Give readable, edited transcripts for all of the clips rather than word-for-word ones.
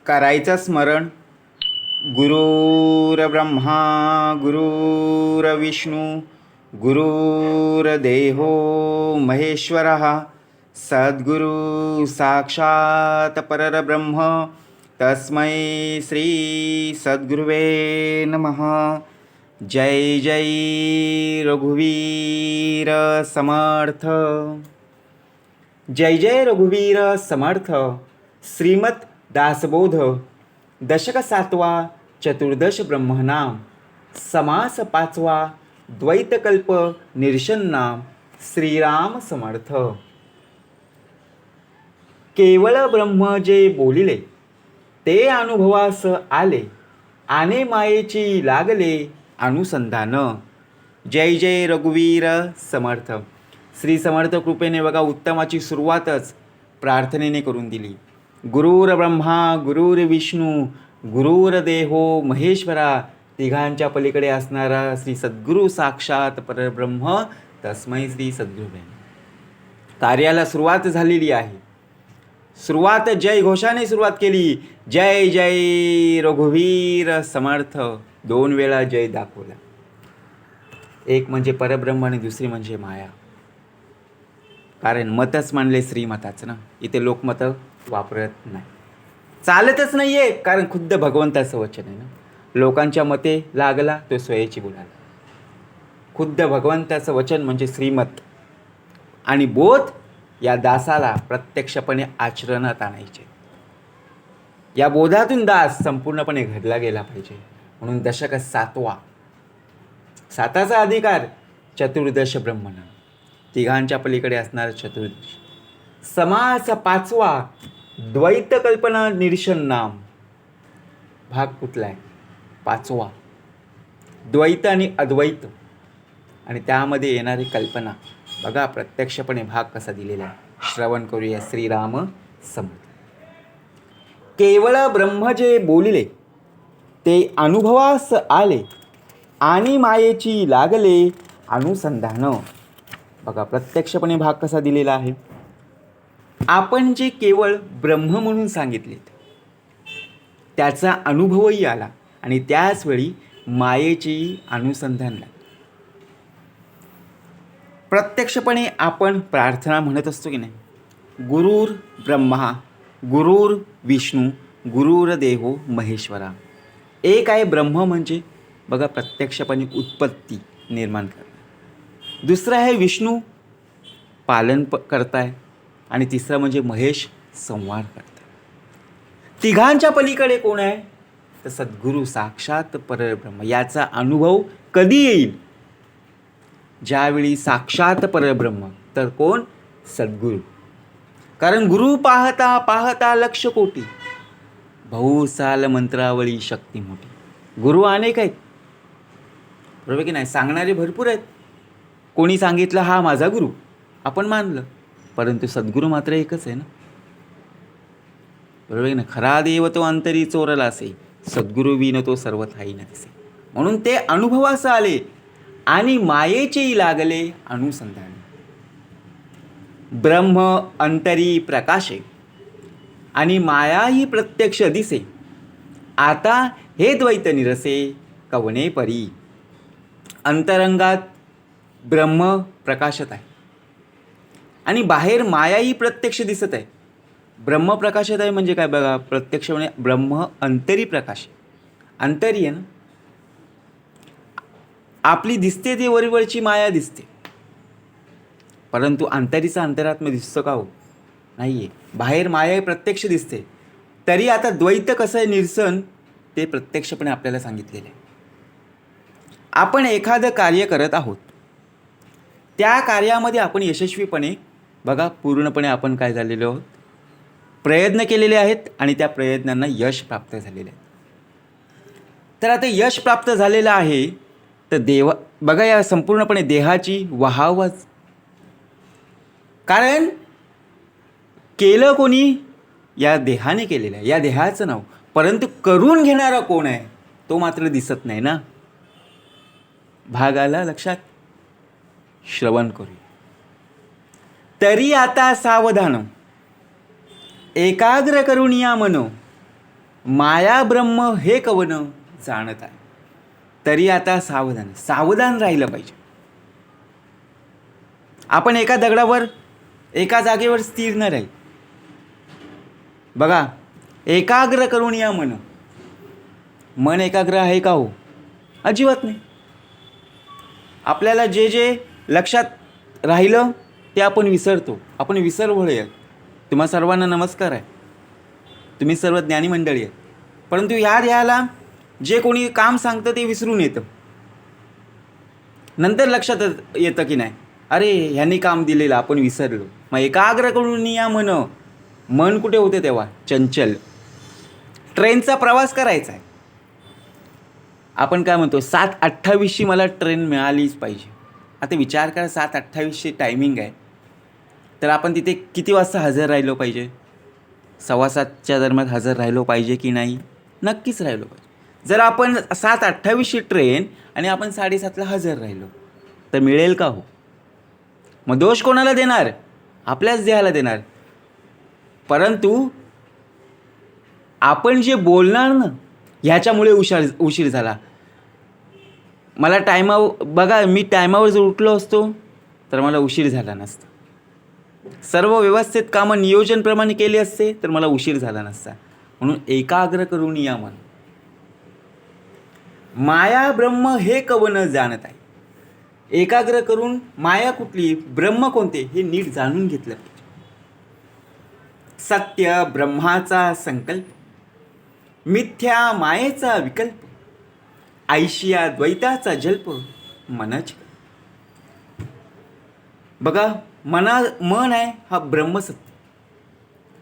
करायचं स्मरण. गुरुर्ब्रह्मा गुरुर्विष्णू गुरुर्देहो महेश्वरः सद्गुरु साक्षात् परब्रह्म तस्मै श्री सद्गुरुवे नमः. जय जय रघुवीर समर्थ. जय जय रघुवीर समर्थ. श्रीमद दासबोध दशक 7वा चतुर्दश ब्रह्मनाम समास 5वा द्वैतकल्प निरशन नाम श्रीराम समर्थ. केवळ ब्रह्म जे बोलिले ते अनुभवास आले आणि मायेची लागले अनुसंधान. जय जय रघुवीर समर्थ. श्री समर्थ कृपेने बघा उत्तमाची सुरुवातच प्रार्थनेने करून दिली. गुरुर्ब्रह्मा गुरुर्विष्णू गुरुर्देहो महेश्वरा, तिघांच्या पलीकडे असणारा श्री सद्गुरू साक्षात परब्रह्म तस्मै श्री सद्गुरुवे. कार्याला सुरुवात झालेली आहे. सुरुवात जय घोषाने सुरुवात केली. जय जय रघुवीर समर्थ. 2 वेळा जय दाखवला. एक म्हणजे परब्रह्म आणि दुसरी म्हणजे माया. कारण मतच म्हणले श्रीमताचं ना, इथे लोकमतं वापरत नाही, चालतच नाही आहे. कारण खुद्द भगवंताचं वचन आहे ना. लोकांच्या मते लागला तो स्वयची बोलाला. खुद्द भगवंताचं वचन म्हणजे श्रीमत आणि बोध या दासाला प्रत्यक्षपणे आचरणात आणायचे. या बोधातून दास संपूर्णपणे घडला गेला पाहिजे. म्हणून दशक 7वा, 7चा अधिकार चतुर्दश ब्रह्मनाम, तिघांच्या पलीकडे असणारा चतुर्दश. समास 5वा द्वैत कल्पना निरशन नाम. भाग कुठला आहे? 5वा. द्वैत आणि अद्वैत आणि त्यामध्ये येणारी कल्पना. बघा प्रत्यक्षपणे भाग कसा दिलेला आहे. श्रवण करूया. श्रीराम समर्थ. केवळ ब्रह्म जे बोलिले ते अनुभवास आले आणि मायेची लागले अनुसंधान. बघा प्रत्यक्षपणे भाग कसा दिलेला आहे. आपण जे केवळ ब्रह्म म्हणून सांगितलेत त्याचा अनुभवही आला आणि त्याच वेळी मायेची अनुसंधान लागले. प्रत्यक्षपणे आपण प्रार्थना म्हणत असतो की नाही, गुरुर ब्रह्मा गुरुर विष्णू गुरुर्देहो महेश्वरा. एक आहे ब्रह्म म्हणजे बघा प्रत्यक्षपणे उत्पत्ती निर्माण करणं. दुसरं आहे विष्णू पालन करताय आणि तिसरं म्हणजे महेश संवाद करताय. तिघांच्या पलीकडे कोण आहे तर सद्गुरू साक्षात परब्रह्म. याचा अनुभव कधी येईल? ज्यावेळी साक्षात परब्रह्म तर कोण? सद्गुरू. कारण गुरु पाहता पाहता लक्ष कोटी, बहुसाल मंत्रावळी शक्ती मोठी. गुरु अनेक आहेत, बरोबर की नाही? सांगणारे भरपूर आहेत. कोणी सांगितलं हा माझा गुरु, आपण मानलं, परंतु सद्गुरू मात्र एकच आहे ना, बरोबर की नाही? खरा देव तो अंतरी चोरला असे, सद्गुरू विन तो सर्व ठाई न दिसे. म्हणून ते अनुभवास आले आणि मायेचेही लागले अनुसंधान. ब्रह्म अंतरी प्रकाशे आणि मायाही प्रत्यक्ष दिसे. आता हे द्वैत निरसे कवने परी. अंतरंगात ब्रह्म प्रकाशत आहे आणि बाहेर मायाही प्रत्यक्ष दिसत आहे. ब्रह्म प्रकाशत आहे म्हणजे काय बघा, प्रत्यक्ष म्हणजे ब्रह्म अंतरी प्रकाश. अंतरी आहे ना, आपली दिसते ती वरीवरची माया दिसते, परंतु अंतरीचा अंतरात्मा दिसतो का हो? नाही आहे. बाहेर माया प्रत्यक्ष दिसते. तरी आता द्वैत कसं आहे निरसन ते प्रत्यक्षपणे आपल्याला सांगितलेलं आहे. आपण एखादं कार्य करत आहोत, त्या कार्यामध्ये आपण यशस्वीपणे बघा पूर्णपणे आपण काय झालेलो आहोत, प्रयत्न केलेले आहेत आणि त्या प्रयत्नांना यश प्राप्त झालेले आहे. तर आता यश प्राप्त झालेलं आहे तर देव बघा या संपूर्णपणे देहाची वाहवाच. कारण केलं कोणी? या देहाने केलेलं आहे, या देहाचं नाव. परंतु करून घेणारा कोण आहे तो मात्र दिसत नाही ना. भाग आला लक्षात? श्रवण करू. तरी आता सावधान एकाग्र करून या मन माया ब्रह्म हे कवन जाणत आहे, तरी आता सावधान सावधान राहिलं पाहिजे. आपण एका दगडावर एका जागेवर स्थिर न राहील. बघा, एकाग्र करून या मन. मन एकाग्र आहे का हो? अजिबात नाही. आपल्याला जे जे लक्षात राहिलं ते आपण विसरतो. आपण विसरभोळे आहे. तुम्हा सर्वांना नमस्कार आहे. तुम्ही सर्व ज्ञानी मंडळी आहे. परंतु ह्याला जे कोणी काम सांगतं ते विसरून येतं. नंतर लक्षात येतं की नाही, अरे ह्यांनी काम दिलेलं आपण विसरलो. मग एकाग्र करून या मन. मन कुठे होते तेव्हा? चंचल. ट्रेनचा प्रवास करायचा आहे. आपण काय म्हणतो, 7:28ची मला ट्रेन मिळालीच पाहिजे. आता विचार करा, 7:28ची टायमिंग आहे, तर आपण तिथे किती वाजता हजर राहिलो पाहिजे? 7:15च्या दरम्यान हजर राहिलो पाहिजे की नाही? नक्कीच राहिलो पाहिजे. जर आपण 7:28ची ट्रेन आणि आपण 7:30ला हजर राहिलो तर मिळेल का हो? मग दोष कोणाला देणार? आपल्याच देहाला देणार. परंतु आपण जे बोलणार ना, ह्याच्यामुळे उशीर झाला. मला बघा, मी टायमावर जर उठलो असतो तर मला उशीर झाला नसता. सर्व व्यवस्थित कामं नियोजनप्रमाणे केले असते तर मला उशीर झाला नसता. म्हणून एकाग्र करून या मन. माया ब्रह्म हे कवन जाणत आहे. एकाग्र करून माया कुठली, ब्रह्म कोणते हे नीट जाणून घेतलं पाहिजे. सत्य ब्रह्माचा संकल्प, मिथ्या मायेचा विकल्प, ऐशिया द्वैताचा जल्प मनाची. बघा, मन आहे हा ब्रह्मसत्य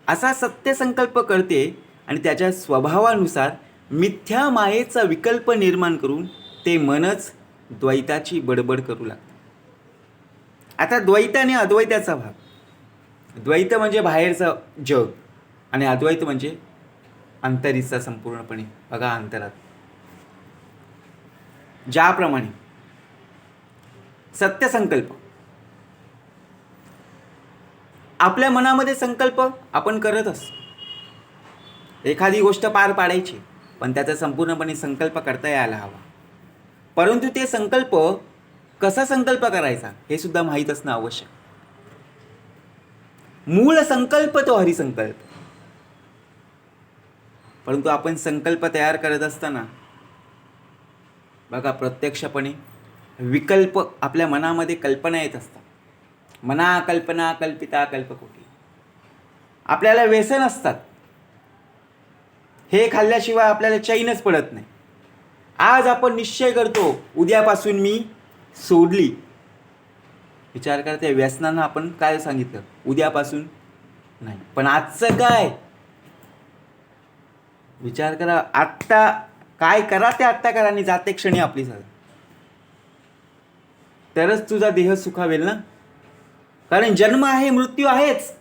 असा सत्य संकल्प करते आणि त्याच्या स्वभावानुसार मिथ्या मायेचा विकल्प निर्माण करून ते मनच द्वैताची बडबड करू लागते. आता द्वैत आणि अद्वैताचा भाग. द्वैत म्हणजे बाहेरचं जग आणि अद्वैत म्हणजे अंतरीचा संपूर्णपणे. बघा, अंतरात ज्याप्रमाणे सत्य संकल्प, आपल्या मनामध्ये संकल्प आपण करत असतो. एखादी गोष्ट पार पाडायची, पण त्याचा संपूर्णपणे संकल्प करता यायला हवा. परंतु ते संकल्प कसा संकल्प करायचा हे सुद्धा माहीत असणं आवश्यक. मूळ संकल्प तो हरिसंकल्प. परंतु आपण संकल्प तयार करत असताना बघा, प्रत्यक्षपणे विकल्प आपल्या मनामध्ये कल्पना येत असतात. मना कल्पना कल्पिता कल्पकोटी. आपल्याला व्यसन असतात. हे खाल्ल्याशिवाय आपल्याला चैनच पडत नाही. आज आपण निश्चय करतो, उद्यापासून मी सोडली. विचार करा, त्या व्यसनांना आपण काय सांगितलं? उद्यापासून नाही. पण आजचं काय? विचार करा, आत्ता काय करा ते आत्ता करा आणि जाते क्षणी आपली झाली. तरच तुझा देह सुखावेल ना. कारण जन्म आहे, मृत्यू आहेच.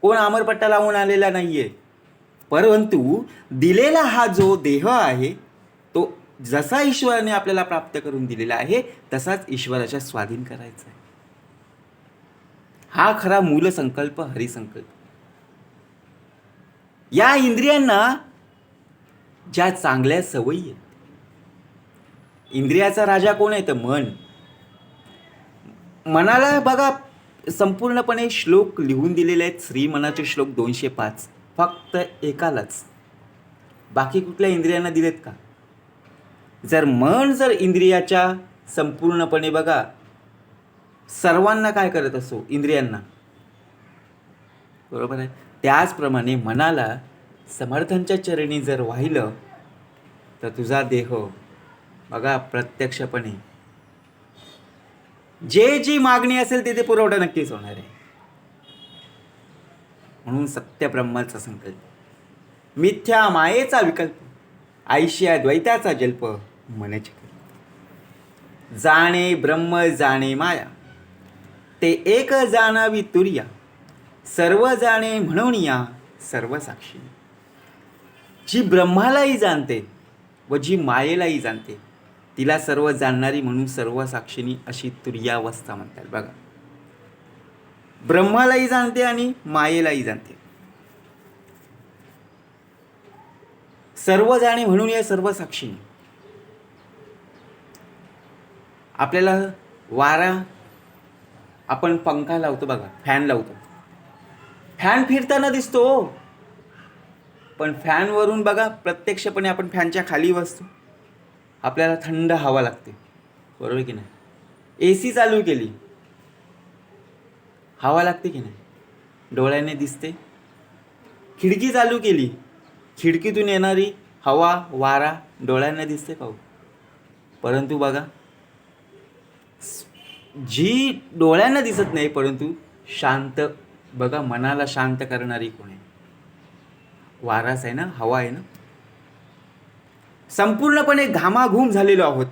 कोण अमरपट्टा लावून आलेला नाहीये. परंतु दिलेला हा जो देह आहे तो जसा ईश्वराने आपल्याला प्राप्त करून दिलेला आहे तसाच ईश्वराच्या स्वाधीन करायचा आहे. हा खरा मूल संकल्प, हरिसंकल्प. या इंद्रियांना ज्या चांगल्या सवयी आहेत. इंद्रियाचा राजा कोण आहे? तर मन. मनाला बघा, संपूर्णपणे श्लोक लिहून दिलेले आहेत. श्रीमनाचे श्लोक 205 फक्त एकालाच. बाकी कुठल्या इंद्रियांना दिलेत का? जर इंद्रियाच्या संपूर्णपणे बघा, सर्वांना काय करत असो, इंद्रियांना, बरोबर आहे. त्याचप्रमाणे मनाला समर्थांच्या चरणी जर वाहिलं तर तुझा देह बघा प्रत्यक्षपणे जी मागणी असेल ते पुरवठा नक्कीच होणार आहे. म्हणून सत्य ब्रह्माचा संकल्प, मिथ्या मायेचा विकल्प, ऐशिया द्वैताचा जल्प मनाची. जाणे ब्रह्म जाणे माया, ते एक जाणावी तुर्या, सर्व जाणे म्हणून या सर्व साक्षी. जी ब्रह्मालाही जाणते व जी मायेलाही जाणते तिला सर्व जाणणारी म्हणून सर्व साक्षिणी अशी तुर्यावस्था म्हणतात. बघा, ब्रह्मालाही जाणते आणि मायेलाही जाणते. सर्व जाणे म्हणून या सर्व साक्षीने. आपल्याला वारा, आपण पंखा लावतो बघा, फॅन लावतो, फॅन फिरताना दिसतो, पण फॅनवरून बघा प्रत्यक्षपणे आपण फॅनच्या खाली बसतो, आपल्याला थंड हवा लागते, बरोबर की नाही. AC चालू केली, हवा लागते की नाही, डोळ्याने दिसते. खिडकी चालू केली, खिडकीतून येणारी हवा, वारा डोळ्यांना दिसते का? परंतु बघा, जी डोळ्यांना दिसत नाही परंतु शांत, बघा मनाला शांत करणारी कोण आहे? वाराच आहे ना, हवा आहे ना. संपूर्णपणे घामाघूम झालेलो आहोत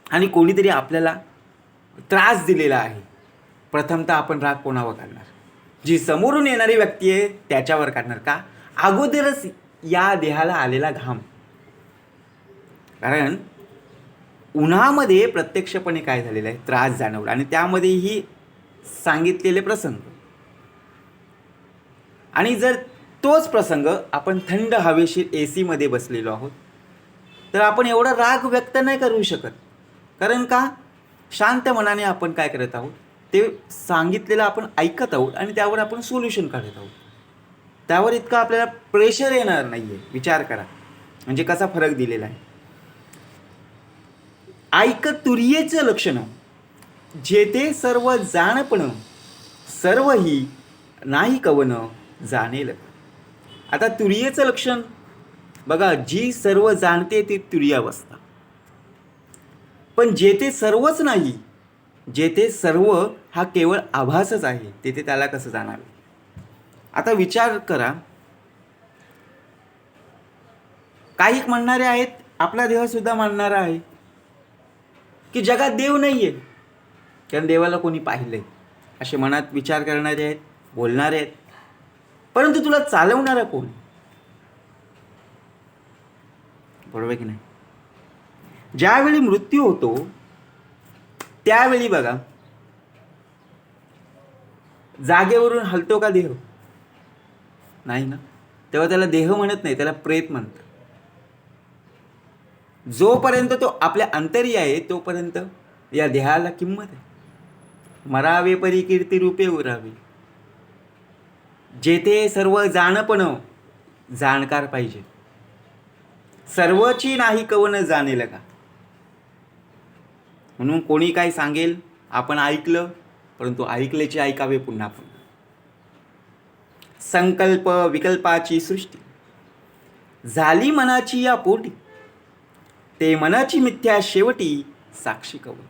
आणि कोणीतरी आपल्याला त्रास दिलेला आहे. प्रथमतः आपण राग कोणावर काढणार? जी समोरून येणारी व्यक्ती आहे त्याच्यावर काढणार का? अगोदरच या देहाला आलेला घाम. कारण उन्हामध्ये प्रत्यक्षपणे काय झालेलं आहे, त्रास जाणवला, आणि त्यामध्येही सांगितलेले प्रसंग. आणि जर तोच प्रसंग आपण थंड हवेशीर AC मध्ये बसलेलो आहोत, तर आपण एवढा राग व्यक्त नाही करू शकत. कारण का? शांत मनाने आपण काय करत आहोत, ते सांगितलेलं आपण ऐकत आहोत आणि त्यावर आपण सोल्युशन काढत आहोत. त्यावर इतकं आपल्याला प्रेशर येणार नाही आहे. विचार करा म्हणजे कसा फरक दिलेला आहे. ऐक तुर्येचं लक्षण, जेथे सर्व जाणपण, सर्वही नाही कवन जाणेल. आता तुर्येचं लक्षण बघा, जी सर्व जाणते ती तुर्यावस्था. पण जेथे सर्वच नाही, जेथे सर्व हा केवळ आभासच आहे, तेथे त्याला कसं जाणावे? आता विचार करा, काही म्हणणारे आहेत, आपला देह सुद्धा मानणारा आहे की जगात देव नाही आहे, कारण देवाला कोणी पाहिलंय, असे मनात विचार करणारे आहेत, बोलणारे आहेत. परंतु तुला चालवणारा कोण? बरोबर की नाही. ज्यावेळी मृत्यू होतो त्यावेळी बघा, जागेवरून हलतो का देह? नाही ना. तेव्हा त्याला देह म्हणत नाही, त्याला प्रेत म्हणतात. जोपर्यंत तो आपल्या अंतरी आहे तोपर्यंत या देहाला किंमत आहे. मरावे परी कीर्ती रूपे उरावे. जेथे सर्व जाणपण, जाणकार पाहिजे. सर्वची नाही कवन जाणेल का? म्हणून कोणी काय सांगेल आपण ऐकलं, परंतु ऐकल्याचे ऐकावे पुन्हा पुन्हा. संकल्प विकल्पाची सृष्टी झाली मनाची या पोटी, ते मनाची मिथ्या शेवटी साक्षी कवन.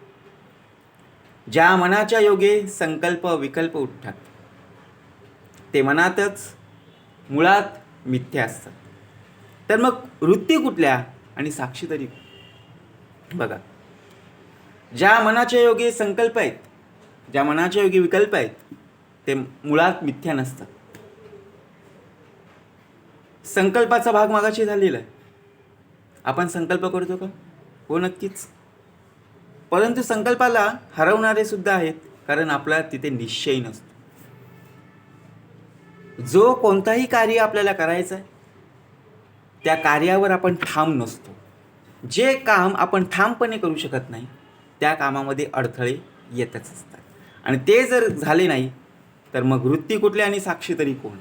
ज्या मनाच्या योगे संकल्प विकल्प उठतात ते मनातच मुळात मिथ्या असतात. तर मग वृत्ती कुठल्या आणि साक्षी तरी? बघा, ज्या मनाच्या योगे संकल्प आहेत, ज्या मनाच्या योगे विकल्प आहेत, ते मुळात मिथ्या नसतात. संकल्पाचा भाग मागाशी झालेला आहे. आपण संकल्प करतो का? हो, नक्कीच. परंतु संकल्पाला हरवणारे सुद्धा आहेत, कारण आपला तिथे निश्चय नसतो. जो कोणताही कार्य आपल्याला करायचं आहे त्या कार्यावर आपण ठाम नसतो. जे काम आपण ठामपणे करू शकत नाही त्या कामामध्ये अडथळे येतच असतात. आणि ते जर झाले नाही तर मग वृत्ती कुठली आणि साक्षी तरी कोण?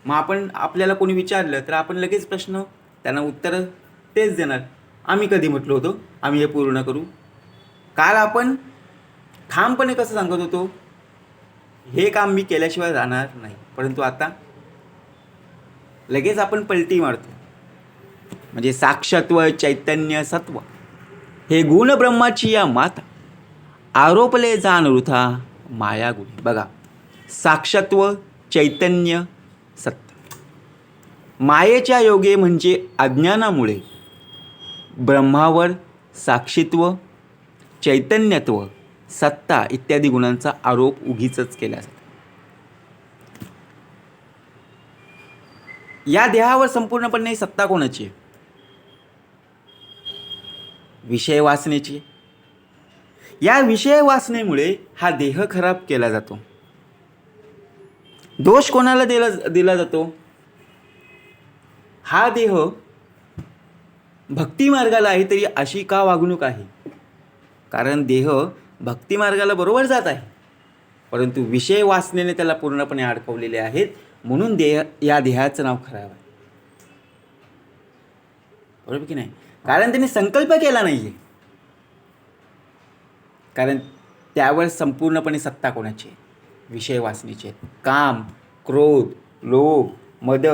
मग आपल्याला कोणी विचारलं तर आपण लगेच प्रश्न, त्यांना उत्तर तेच देणार. आम्ही कधी म्हटलो होतो आम्ही हे पूर्ण करू? काल आपण ठामपणे कसं सांगत होतो, हे काम मी केल्याशिवाय राहणार नाही, परंतु आता लगेच आपण पलटी मारतो. म्हणजे साक्षत्व चैतन्य सत्व हे गुण ब्रह्माची या माता, आरोपले जाण वृथा माया गुणी. बघा, साक्षत्व चैतन्य सत्य. मायेच्या योगे म्हणजे अज्ञानामुळे ब्रह्मावर साक्षीत्व, चैतन्यत्व, सत्ता इत्यादी गुणांचा आरोप उगीचच केला जातो. या देहावर संपूर्णपणे सत्ता कोणाची आहे? विषय वासनेची. या विषय वासनेमुळे हा देह खराब केला जातो. दोष कोणाला दिला जातो? हा देह भक्ती मार्गाला आहे तरी अशी का वागणूक आहे? कारण देह भक्ती मार्गाला बरोबर जात आहे, परंतु विषय वासनेने त्याला पूर्णपणे अडकवलेले आहेत, म्हणून या देहाचं नाव खराब आहे. बरोबर की नाही? कारण त्यांनी संकल्प केला नाहीये. कारण त्यावर संपूर्णपणे सत्ता कोणाची आहे? विषय वासनेची आहे. काम, क्रोध, लोभ, मद,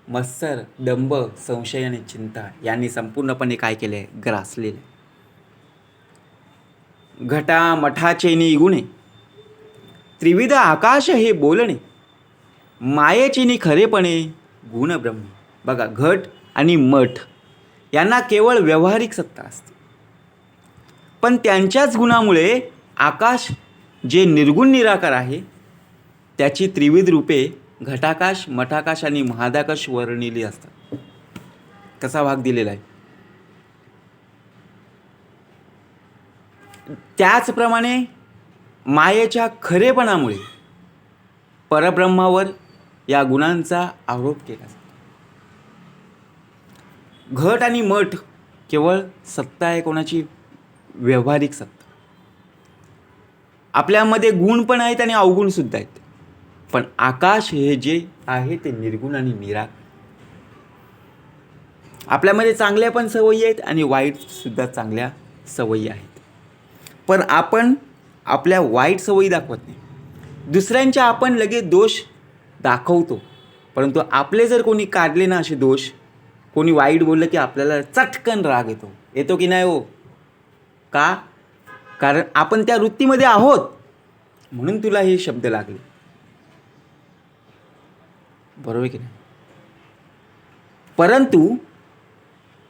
मत्सर, दंभ, संशय आणि चिंता यांनी संपूर्णपणे काय केले? ग्रासलेले. घटा मठाचे निगुणे, त्रिविध आकाश हे बोलणे, मायेची खरेपणे गुण ब्रह्मी. बघा, घट आणि मठ यांना केवळ व्यावहारिक सत्ता असते, पण त्यांच्याच गुणामुळे आकाश जे निर्गुण निराकार आहे त्याची त्रिविध रूपे घटाकाश, मठाकाश आणि महादाकाश वर्णिली असतात. कसा भाग दिलेला आहे? त्याचप्रमाणे मायेच्या खरेपणामुळे परब्रह्मावर या गुणांचा आरोप केला जातो. घट आणि मठ केवळ सत्ता आहे कोणाची? व्यावहारिक सत्ता. आपल्यामध्ये गुण पण आहेत आणि अवगुण सुद्धा आहेत, पण आकाश हे जे आहे ते निर्गुण आणि निराकार. आपल्यामध्ये चांगल्या पण सवयी आहेत आणि वाईट सुद्धा चांगल्या सवयी आहेत, पण आपण आपल्या वाईट सवयी दाखवत नाही. दुसऱ्यांच्या आपण लगेच दोष दाखवतो, परंतु आपले जर कोणी काढले ना असे दोष, कोणी वाईट बोललं की आपल्याला चटकन राग येतो की नाही हो? का? कारण आपण त्या वृत्तीमध्ये आहोत, म्हणून तुला हे शब्द लागले. बरोबर की नाही? परंतु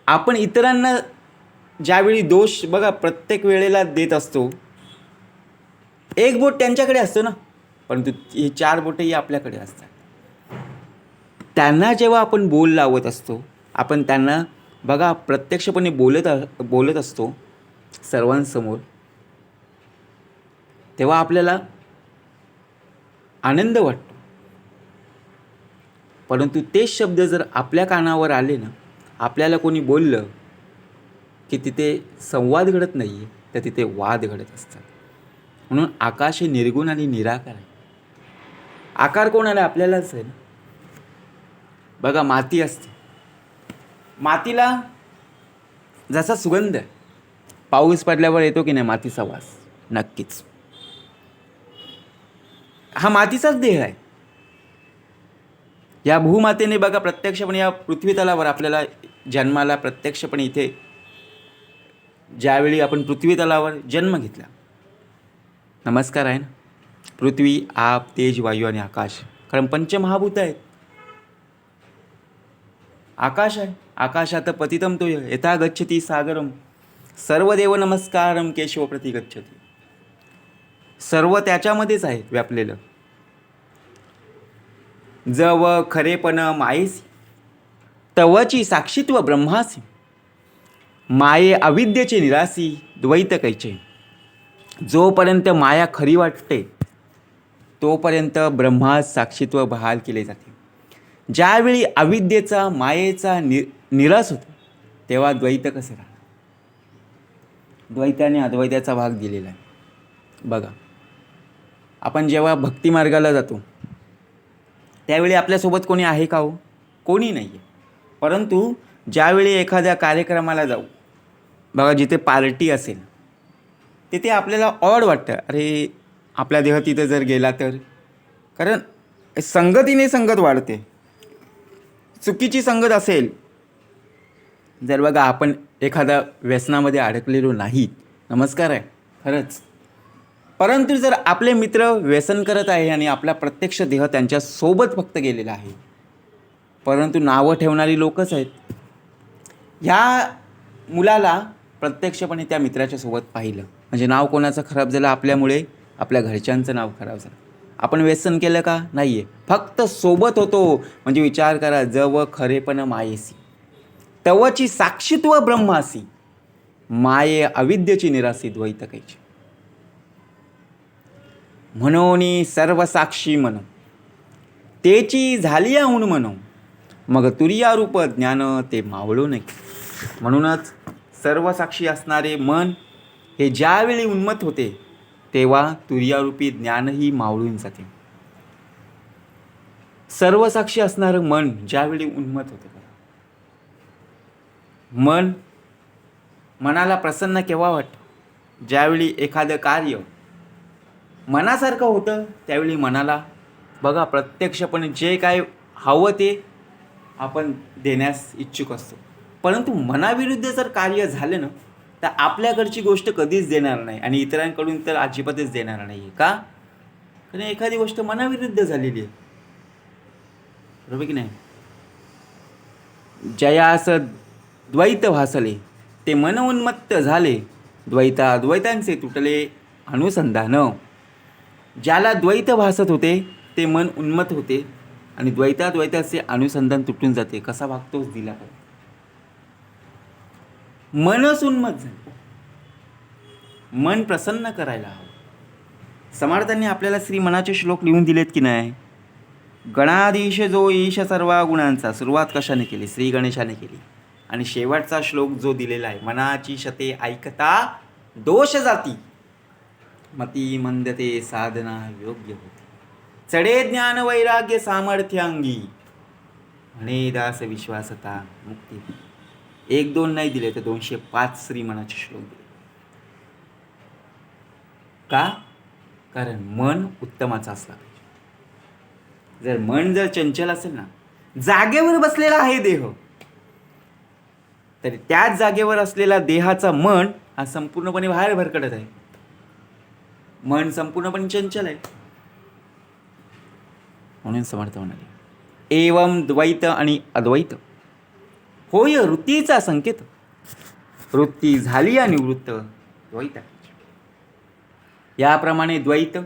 आपण इतरांना ज्यावेळी दोष बघा प्रत्येक वेळेला देत असतो, एक बोट त्यांच्याकडे असतो ना, परंतु ही 4 बोटही आपल्याकडे असतात. त्यांना जेव्हा आपण बोल लावत असतो, आपण त्यांना बघा प्रत्यक्षपणे बोलत असतो सर्वांसमोर, तेव्हा आपल्याला आनंद वाटतो. परंतु तेच शब्द जर आपल्या कानावर आले ना, आपल्याला कोणी बोललं की तिथे संवाद घडत नाही आहे, तर तिथे वाद घडत असतात. म्हणून आकाश हे निर्गुण आणि निराकार आहे. आकार कोणाला? आपल्यालाच आहे ना. बघा, माती असते, मातीला जसा सुगंध आहे, पाऊस पडल्यावर येतो की नाही मातीचा वास? नक्कीच. हा मातीचाच देह आहे. या भूमातेने बघा प्रत्यक्षपणे या पृथ्वी तलावर आपल्याला जन्माला प्रत्यक्षपणे इथे ज्यावेळी आपण पृथ्वी तलावर जन्म घेतला, नमस्कार आहे ना, पृथ्वी, आप, तेज, वायू आणि आकाश, कारण पंचमहाभूत आहेत. आकाश आहे, आकाशात पतितम तो यथा गच्छति सागरम, सर्वदेव नमस्कारम केशव प्रति गच्छति. सर्व त्याच्यामध्येच आहे व्यापलेलं. जव खरेपण मायेसी, तवची साक्षीत्व ब्रह्मासी, माये अविद्येचे निरासी द्वैत कैचे. जोपर्यंत माया खरी वाटते तोपर्यंत ब्रह्मात साक्षीत्व बहाल केले जाते. ज्यावेळी अविद्येचा, मायेचा निराश होतो, तेव्हा द्वैत कसे राहणार? द्वैताने अद्वैताचा भाग दिलेला आहे. बघा, आपण जेव्हा भक्ती मार्गाला जातो त्यावेळी आपल्यासोबत कोणी आहे का हो? कोणी नाही आहे. परंतु ज्यावेळी एखाद्या कार्यक्रमाला जाऊ, बघा जिथे पार्टी असेल तिथे आपल्याला ऑड वाटतं, अरे आपला देह तिथं जर गेला तर, कारण संगतीने संगत वाढते. चुकीची संगत असेल जर, बघा आपण एखाद्या व्यसनामध्ये अडकलेलो नाही, नमस्कार आहे खरंच, परंतु जर आपले मित्र व्यसन करत आहे आणि आपला प्रत्यक्ष देह त्यांच्यासोबत फक्त गेलेला आहे, परंतु नावं ठेवणारी लोकच आहेत. ह्या मुलाला प्रत्यक्षपणे त्या मित्राच्या सोबत पाहिलं म्हणजे नाव कोणाचं खराब झालं? आपल्यामुळे आपल्या घरच्यांचं नाव खराब झालं. आपण व्यसन केलं का? नाही आहे, फक्त सोबत होतो. म्हणजे विचार करा, जव खरेपण मायेसी, तवची साक्षीत्व ब्रह्मासी, माये अविद्येची निरासी द्वैत कैची. म्हणून सर्व साक्षी मन तेची झाली आऊन म्हणून, मग तुरिया रूप ज्ञान ते मावळू नये. म्हणूनच सर्वसाक्षी असणारे मन हे ज्यावेळी उन्मत्त होते तेव्हा तुर्यारूपी ज्ञानही मावळून जाते. सर्वसाक्षी असणारं मन ज्यावेळी उन्मत्त होते, मनाला प्रसन्न केव्हा वाटतं? ज्यावेळी एखादं कार्य मनासारखं होतं त्यावेळी मनाला बघा प्रत्यक्षपणे जे काय हवं ते आपण देण्यास इच्छुक असतो. परंतु मनाविरुद्ध जर कार्य झालं ना तर आपल्याकडची गोष्ट कधीच देणार नाही आणि इतरांकडून तर अजिबातच देणार नाही. का? कारण एखादी गोष्ट मनाविरुद्ध झालेली आहे, बरोबर की नाही? जयास द्वैत भासले ते मन उन्मत्त झाले, द्वैताद्वैतांचे तुटले अनुसंधान. ज्याला द्वैत भासत होते ते मन उन्मत्त होते आणि द्वैताद्वैताचे अनुसंधान तुटून जाते. कसा वागतोच दिला पाहिजे. मनच उन्मत्त झाले, मन प्रसन्न करायला हवं. समर्थांनी आपल्याला श्री मनाचे श्लोक लिहून दिलेत की नाही? गणाधीश जो ईश सर्व गुणांचा, सुरुवात कशाने केली? श्री गणेशाने केली. आणि शेवटचा श्लोक जो दिलेला आहे, मनाची शते ऐकता दोष जाती, मती मंदते साधना योग्य होती, चढे ज्ञान वैराग्य सामर्थ्य अंगी, म्हणे दास विश्वासता मुक्ती. 1-2 नाही दिले तर 205 श्री मनाचे श्लोक दिले. का? कारण मन उत्तमाचं असला पाहिजे. जर मन जर चंचल असेल ना, जागेवर बसलेला आहे देह, तर त्याच जागेवर असलेला देहाचा मन हा संपूर्णपणे बाहेर भरकटत आहे. मन संपूर्णपणे चंचल आहे. म्हणून समर्थ म्हणाले एवम द्वैत आणि अद्वैत होय वृत्तीचा संकेत. वृत्ती झाली आणि वृत्त द्वैत. याप्रमाणे द्वैत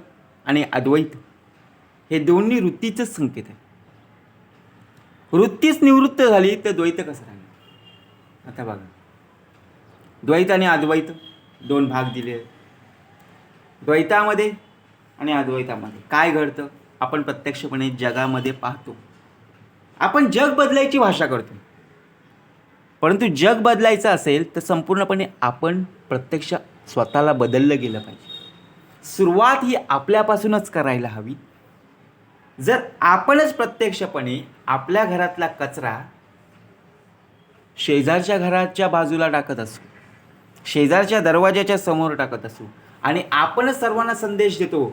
आणि अद्वैत हे दोन्ही वृत्तीचेच संकेत आहे. वृत्तीच निवृत्त झाली तर द्वैत कसं राहील? आता बघा, द्वैत आणि अद्वैत 2 भाग दिले. द्वैतामध्ये आणि अद्वैतामध्ये काय घडतं आपण प्रत्यक्षपणे जगामध्ये पाहतो. आपण जग बदलायची भाषा करतो, परंतु जग बदलायचं असेल तर संपूर्णपणे आपण प्रत्यक्ष स्वतःला बदललं गेलं पाहिजे. सुरुवात ही आपल्यापासूनच करायला हवी. जर आपणच प्रत्यक्षपणे आपल्या घरातला कचरा शेजारच्या घराच्या बाजूला टाकत असू, शेजारच्या दरवाजाच्या समोर टाकत असू आणि आपणच सर्वांना संदेश देतो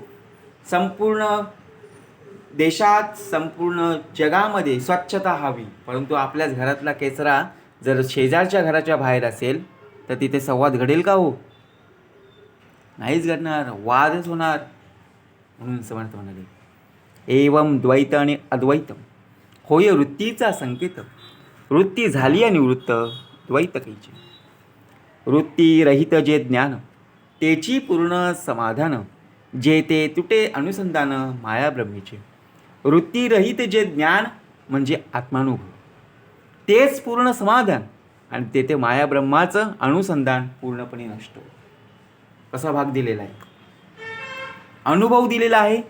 संपूर्ण देशात संपूर्ण जगामध्ये स्वच्छता हवी, परंतु आपल्याच घरातला कचरा जर शेजारच्या घराच्या बाहेर असेल तर तिथे संवाद घडेल का? हो, नाहीच घडणार, वादच होणार. म्हणून समर्थ म्हणाले एवम द्वैत आणि अद्वैत होय वृत्तीचा संकेत. वृत्ती झाली आणि वृत्त द्वैत कैचे. वृत्ती रहित जे ज्ञान तेची पूर्ण समाधान, जे ते तुटे अनुसंधान माया ब्रह्मीचे. वृत्ती रहित जे ज्ञान म्हणजे आत्मानुभव, तेच पूर्ण समाधान आणि तेथे माया ब्रह्माचं अनुसंधान पूर्णपणे नष्ट. कसा भाग दिलेला आहे? अनुभव दिलेला आहे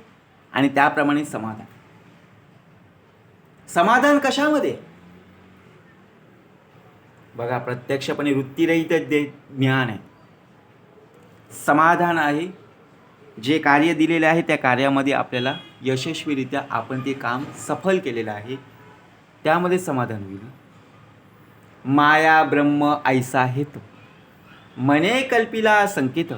आणि त्याप्रमाणे समाधान. समाधान कशामध्ये? बघा, प्रत्यक्षपणे वृत्तीरहित ज्ञान आहे, समाधान आहे. जे कार्य दिलेले आहे त्या कार्यामध्ये आपल्याला यशस्वीरित्या आपण ते काम सफल केलेलं आहे, त्यामध्ये समाधान होईल. माया ब्रह्म ऐसा हेतु, मने कल्पिला संकेत,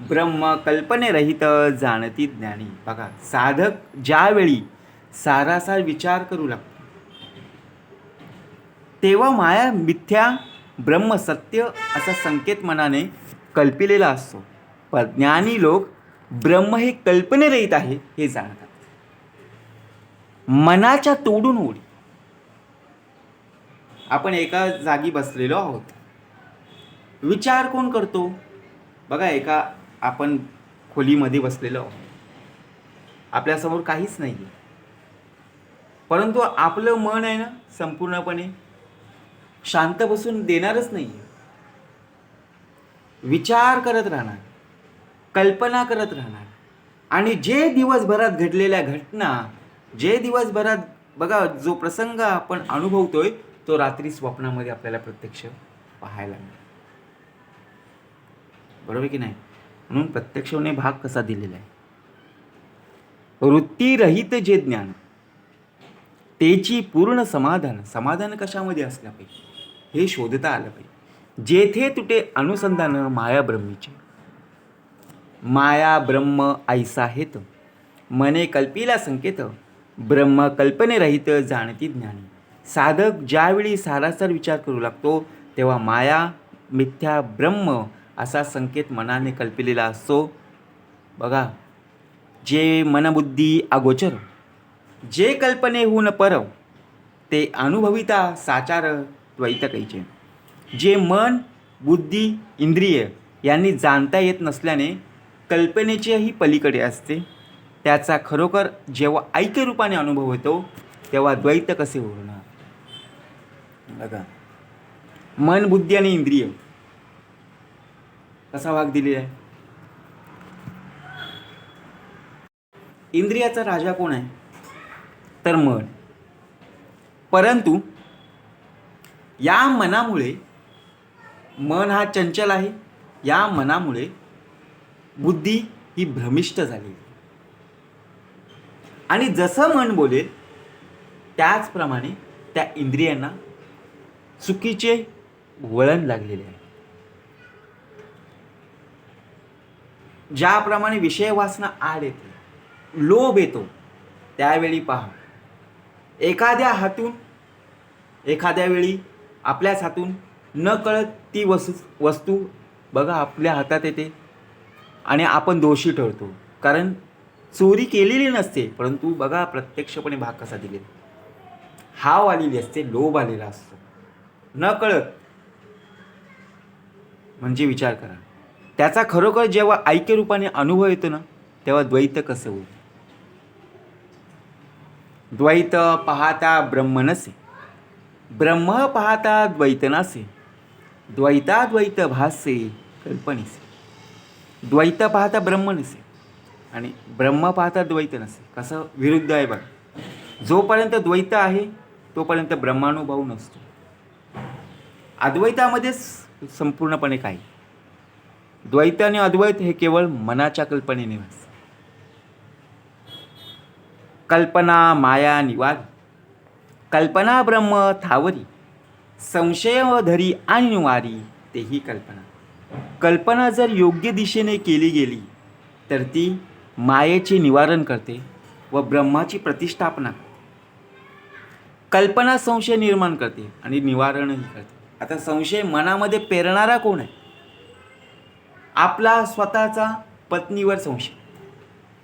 ब्रह्म कल्पनेरहित जाणती ज्ञानी. बघा, साधक ज्यावेळी सारासार विचार करू लागतो तेव्हा माया मिथ्या, ब्रह्म सत्य असा संकेत मनाने कल्पिलेला असतो. पण ज्ञानी लोक ब्रह्म हे कल्पनेरहित आहे हे जाणतात. मनाच्या तोडून ओढी. आपण एका जागी बसलेलो आहोत, विचार कोण करतो? बघा, एका आपण खोलीमध्ये बसलेलो आहोत, आपल्यासमोर काहीच नाही आहे, परंतु आपलं मन आहे ना संपूर्णपणे शांत बसून देणारच नाही आहे. विचार करत राहणार, कल्पना करत राहणार आणि जे दिवसभरात घडलेल्या घटना, जे दिवसभरात बघा जो प्रसंग आपण अनुभवतोय तो रात्री स्वप्नामध्ये आपल्याला प्रत्यक्ष पाहायला मिळतो. बरोबर की नाही? म्हणून प्रत्यक्ष होणे भाग कसा दिलेला आहे? वृत्तीरहित जे ज्ञान तेची पूर्ण समाधान. समाधान कशामध्ये असलं पाहिजे हे शोधता आलं पाहिजे. जेथे तुटे अनुसंधान माया ब्रह्मीचे. माया ब्रह्म ऐसा हेत मने कल्पिला संकेत. ब्रह्म कल्पनेरहित जाणती ज्ञानी. साधक ज्यावेळी सारासार विचार करू लागतो तेव्हा माया मिथ्या ब्रह्म असा संकेत मनाने कल्पिलेला असतो. बघा, जे मनबुद्धी अगोचर जे कल्पनेहून परव ते अनुभविता साचार द्वैत कैचे. जे मन बुद्धी इंद्रिय यांनी जाणता येत नसल्याने कल्पनेच्याही पलीकडे असते, त्याचा खरोखर जेव्हा ऐक्यरूपाने अनुभव होतो तेव्हा द्वैत कसे होणार? बघा, मन बुद्धी आणि इंद्रिय कसा भाग दिलेला आहे? इंद्रियाचा राजा कोण आहे? तर मन. परंतु या मनामुळे, मन हा चंचल आहे, या मनामुळे बुद्धी ही भ्रमिष्ट झाली आणि जसं मन बोलेल त्याचप्रमाणे त्या इंद्रियांना चुकीचे वळण लागलेले आहे. ज्याप्रमाणे विषय वासना आड येते, लोभ येतो, त्यावेळी पहा एखाद्या वेळी आपल्याच हातून न कळत ती वस्तू बघा आपल्या हातात येते आणि आपण दोषी ठरतो, कारण चोरी केलेली नसते. परंतु बघा प्रत्यक्षपणे भाग कसा दिलेला, हाव आलेली असते, लोभ आलेला असतो न कळत. म्हणजे विचार करा, त्याचा खरोखर जेव्हा ऐक्यरूपाने अनुभव येतो ना तेव्हा द्वैत कसं होईल? द्वैत पाहता ब्रह्म नसे, ब्रह्म पाहता द्वैत नसे. द्वैताद्वैत भासे कल्पनेसे. द्वैत पाहता ब्रह्म नसे आणि ब्रह्म पाहता द्वैत नसे. कसं विरुद्ध आहे बघा. जोपर्यंत द्वैत आहे तोपर्यंत ब्रह्मानुभव नसतो. अद्वैतामध्येच संपूर्णपणे काही. द्वैत आणि अद्वैत हे केवळ मनाच्या कल्पनेने असते. कल्पना माया निवारी, कल्पना ब्रह्म थावरी. संशय धरी आणि निवारी तेही कल्पना. कल्पना जर योग्य दिशेने केली गेली तर ती मायेचे निवारण करते व ब्रह्माची प्रतिष्ठापना. कल्पना संशय निर्माण करते आणि निवारणही करते. आता संशय मनामध्ये पेरणारा कोण आहे? आपला स्वतःचा पत्नीवर संशय,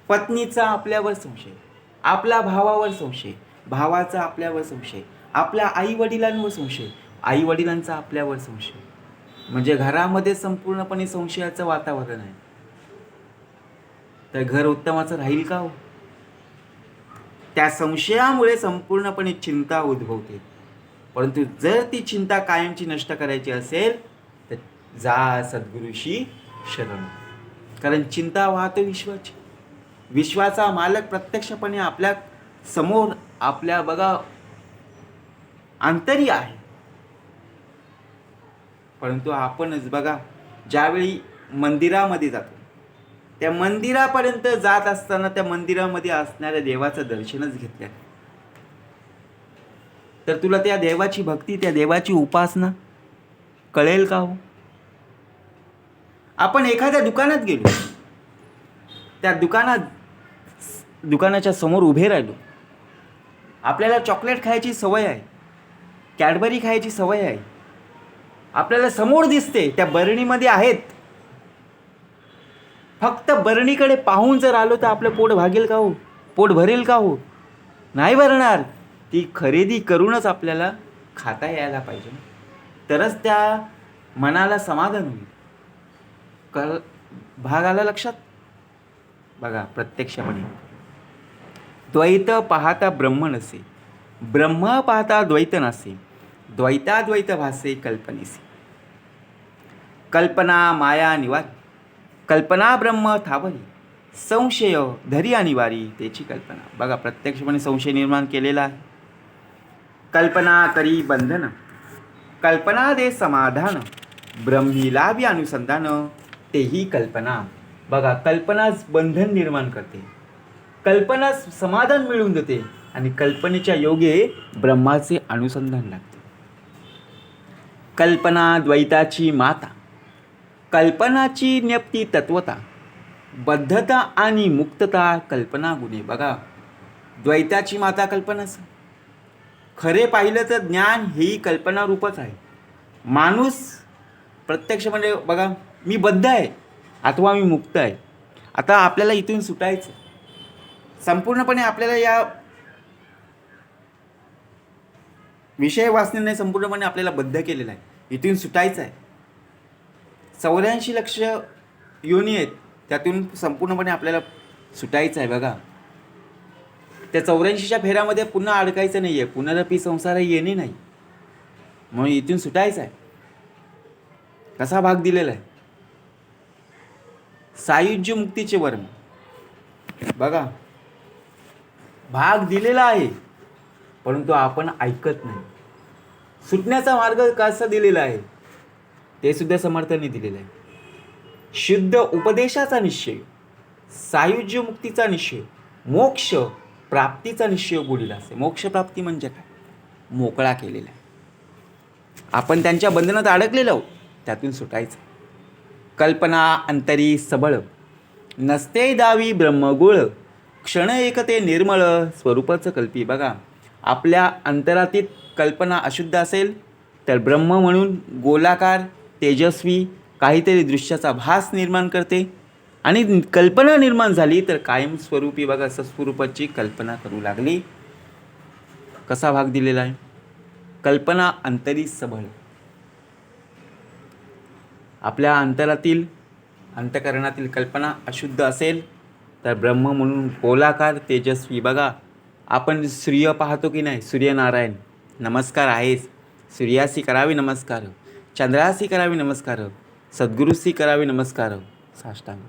पत्नीचा आपल्यावर संशय, आपल्या भावावर संशय, भावाचा आपल्यावर संशय, आपल्या आई वडिलांवर संशय, आई वडिलांचा आपल्यावर संशय. म्हणजे घरामध्ये संपूर्णपणे संशयाचं वातावरण आहे. तर घर उत्तमाचं राहील का हो? त्या संशयामुळे संपूर्णपणे चिंता उद्भवते. परंतु जर ती चिंता कायमची नष्ट करायची असेल तर जा सद्गुरूशी शरण. कारण चिंता वाहतो विश्वाची. विश्वाचा मालक प्रत्यक्षपणे आपल्या समोर, आपल्या बघा अंतरी आहे. परंतु आपणच बघा ज्यावेळी मंदिरामध्ये जातो, त्या मंदिरापर्यंत जात असताना त्या मंदिरामध्ये असणाऱ्या देवाचं दर्शनच घेतलं तर तुला त्या देवाची भक्ती, त्या देवाची उपासना कळेल का हो? आपण एखाद्या दुकानात गेलो, त्या दुकानाच्या समोर उभे राहिलो, आपल्याला चॉकलेट खायची सवय आहे, कॅडबरी खायची सवय आहे, आपल्याला समोर दिसते त्या बरणीमध्ये आहेत. फक्त बरणीकडे पाहून जर आलो तर आपलं पोट भागेल का हो? पोट भरेल का हो? नाही भरणार. ती खरेदी करूनच आपल्याला खाता यायला पाहिजे, तरच त्या मनाला समाधान होईल. भाग आला लक्षात? बघा प्रत्यक्षपणे द्वैत पाहता ब्रह्म नसे, ब्रह्म पाहता द्वैत नसे. द्वैताद्वैत भासे कल्पनेसे. कल्पना माया निवारी, कल्पना ब्रह्म थावरी. संशय धरी अनिवारी तेची कल्पना. बघा प्रत्यक्षपणे संशय निर्माण केलेला आहे. कल्पना करी बंधन, कल्पना दे समाधान, ब्रह्मीला बी अनुसंधान, तेही कल्पना. बघा, कल्पनाच बंधन निर्माण करते, कल्पनाच समाधान मिळवून देते आणि कल्पनेच्या योगे ब्रह्माचे अनुसंधान लागते. कल्पना द्वैताची माता, कल्पनाची न्यप्ती तत्वता, बद्धता आणि मुक्तता कल्पना गुणे. बघा, द्वैताची माता कल्पनाच. खरे पाहिलं तर ज्ञान हेही कल्पना रूपच आहे. माणूस प्रत्यक्ष म्हणजे बघा, मी बद्ध आहे अथवा मी मुक्त आहे. आता आपल्याला इथून सुटायचं, संपूर्णपणे आपल्याला या विषय वाचण्याने संपूर्णपणे आपल्याला बद्ध केलेला आहे. इथून सुटायचं आहे. 84 लक्ष योनी आहेत, त्यातून संपूर्णपणे आपल्याला सुटायचं आहे. बघा, त्या 84च्या फेऱ्यामध्ये पुन्हा अडकायचं नाही आहे. पुनरपी संसार येणे नाही, म्हणून इथून सुटायचं आहे. कसा भाग दिलेला आहे? सायुज्य मुक्तीचे वर्म. बघा, भाग दिलेला आहे, परंतु आपण ऐकत नाही. सुटण्याचा मार्ग कसा दिलेला आहे ते सुद्धा समर्थांनी दिलेलं आहे. शुद्ध उपदेशाचा निश्चय, सायुज्य मुक्तीचा निश्चय, मोक्ष प्राप्तीचा निश्चय गोडीला असते. मोक्ष प्राप्ती म्हणजे काय? मोकळा केलेला आहे. आपण त्यांच्या बंधनात अडकलेलो आहोत, त्यातून सुटायचं. कल्पना अंतरी सबळ, नसते दावी ब्रह्मगोळ, क्षण एकते निर्मळ स्वरूपाचं कल्पी. बघा, आपल्या अंतरातील कल्पना अशुद्ध असेल तर ब्रह्म म्हणून गोलाकार तेजस्वी काहीतरी दृश्याचा भास निर्माण करते, आणि कल्पना निर्माण झाली तर कायमस्वरूपी बघा सस्वरूपाची कल्पना करू लागली. कसा भाग दिलेला आहे? कल्पना अंतरी सबळ. आपल्या अंतरातील अंतःकरणातील कल्पना अशुद्ध असेल तर ब्रह्म म्हणून गोलाकार तेजस्वी. बघा, आपण सूर्य पाहतो की नाही? सूर्यनारायण नमस्कार आहेच. सूर्यासी करावी नमस्कार, चंद्रासी करावी नमस्कार, सद्गुरूसी करावी नमस्कार साष्टांग.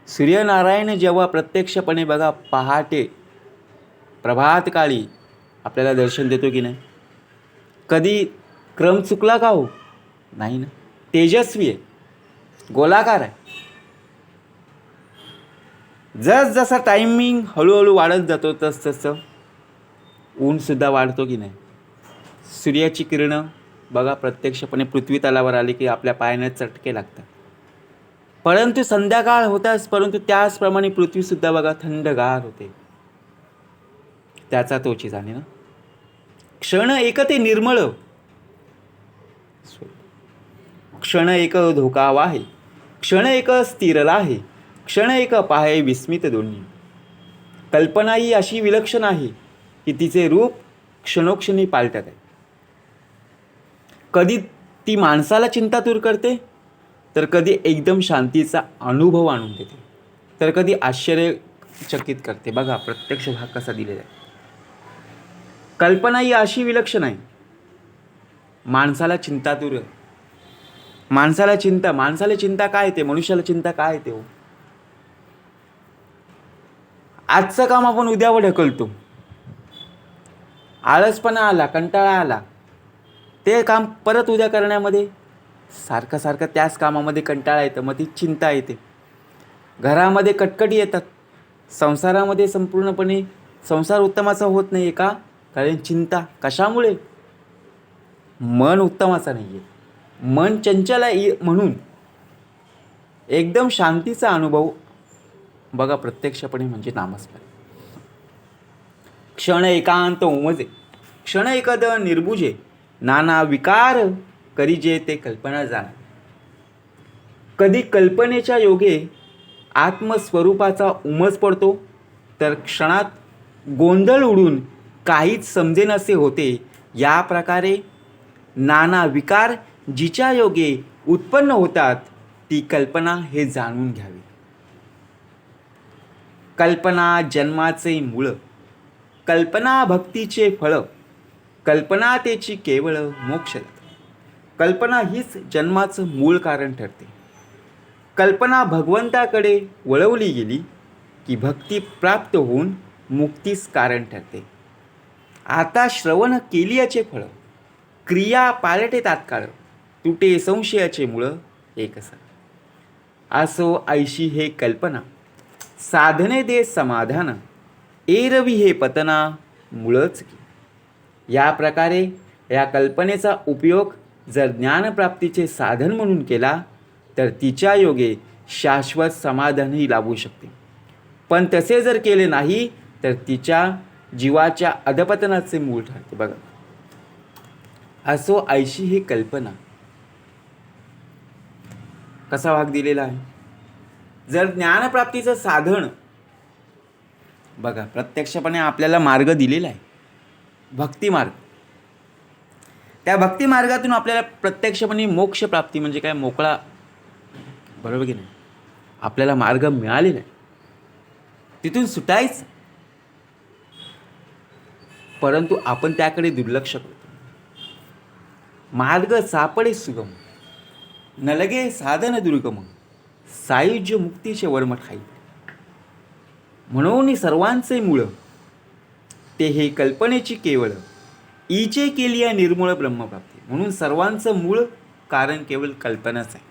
सूर्यनारायण जेव्हा प्रत्यक्षपणे बघा पहाटे प्रभातकाळी आपल्याला दर्शन देतो की नाही? कधी क्रम चुकला का हो? नाही ना. तेजस्वी आहे, गोलाकार आहे. जसा टायमिंग हळूहळू वाढत जातो तसं ऊनसुद्धा वाढतो की नाही? सूर्याची किरणं बघा प्रत्यक्षपणे पृथ्वी तलावर आली की आपल्या पायाने चटके लागतात. परंतु संध्याकाळ होताच, परंतु त्याचप्रमाणे पृथ्वीसुद्धा बघा थंडगार होते. त्याचा तोची जाणे ना. क्षण एक ते निर्मळ, क्षण एक धोका वाहे, क्षण एक स्थिर आहे, क्षण एक पाहे विस्मित दोन्ही. कल्पना ही अशी विलक्षण आहे की तिचे रूप क्षणोक्षणी पालटत आहे. कधी ती माणसाला चिंतातूर करते, तर कधी एकदम शांतीचा अनुभव आणून देते, तर कधी आश्चर्यचकित करते. बघा प्रत्यक्ष भाग कसा दिलेला आहे. कल्पना ही अशी विलक्षण आहे, माणसाला चिंतातूर. माणसाला चिंता काय येते? मनुष्याला चिंता काय येते हो? आजचं काम आपण उद्यावर ढकलतो. आळसपणा आला, कंटाळा आला, ते काम परत उद्या करण्यामध्ये सारखं त्याच कामामध्ये कंटाळा येतं, मग ती चिंता येते. घरामध्ये कटकटी येतात, संसारामध्ये संपूर्णपणे संसार उत्तमाचा होत नाही आहे का? कारण चिंता. कशामुळे? मन उत्तमाचा नाही आहे, मन चंचल आहे. म्हणून एकदम शांतीचा अनुभव बघा प्रत्यक्षपणे म्हणजे नामस्मरण. क्षण एकांत उमजे, क्षण एकद निर्बुजे, नाना विकार करीजे ते कल्पना जाण. कधी कल्पनेच्या योगे आत्मस्वरूपाचा उमज पडतो, तर क्षणात गोंधळ उडून काहीच समजेनसे होते. या प्रकारे नाना विकार जिच्या योगे उत्पन्न होतात ती कल्पना हे जाणून घ्यावी. कल्पना जन्माचे मूळ, कल्पना भक्तीचे फळ, कल्पना त्याची केवळ मोक्ष. कल्पना हीच जन्माचं मूळ कारण ठरते. कल्पना भगवंताकडे वळवली गेली की भक्ती प्राप्त होऊन मुक्तीस कारण ठरते. आता श्रवण केलियाचे फळ, क्रिया पालटे तात्काळ, तुटे संशयाचे मुळ एकसा. असो ऐशी हे कल्पना, साधने दे समाधान, एरवी हे पतना मुळच की. या प्रकारे या कल्पनेचा उपयोग जर ज्ञानप्राप्तीचे साधन म्हणून केला तर तिच्या योगे शाश्वत समाधानही लाभू शकते. पण तसे जर केले नाही तर तिच्या जीवाच्या अधपतनाचे मूळ ठरते. बघा, असो ऐशी ही कल्पना, कसा भाग दिलेला आहे. जर ज्ञानप्राप्तीचं साधन, बघा प्रत्यक्षपणे आपल्याला मार्ग दिलेला आहे, भक्ती मार्ग. त्या भक्ती मार्गातून आपल्याला प्रत्यक्षपणे मोक्ष प्राप्ती म्हणजे काय, मोकळा, बरोबर की नाही, आपल्याला मार्ग मिळालेला आहे, तिथून सुटायचं. परंतु आपण त्याकडे दुर्लक्ष करतो. मार्ग सापडे सुगम, नलगे साधन दुर्गम, सायुज्य मुक्तीचे वर्म ठाई. म्हणून सर्वांचे मूळ ते हे कल्पनेची केवळ, ईचे केली आहे निर्मूळ ब्रह्मप्राप्ती. म्हणून सर्वांचं मूळ कारण केवळ कल्पनाच आहे.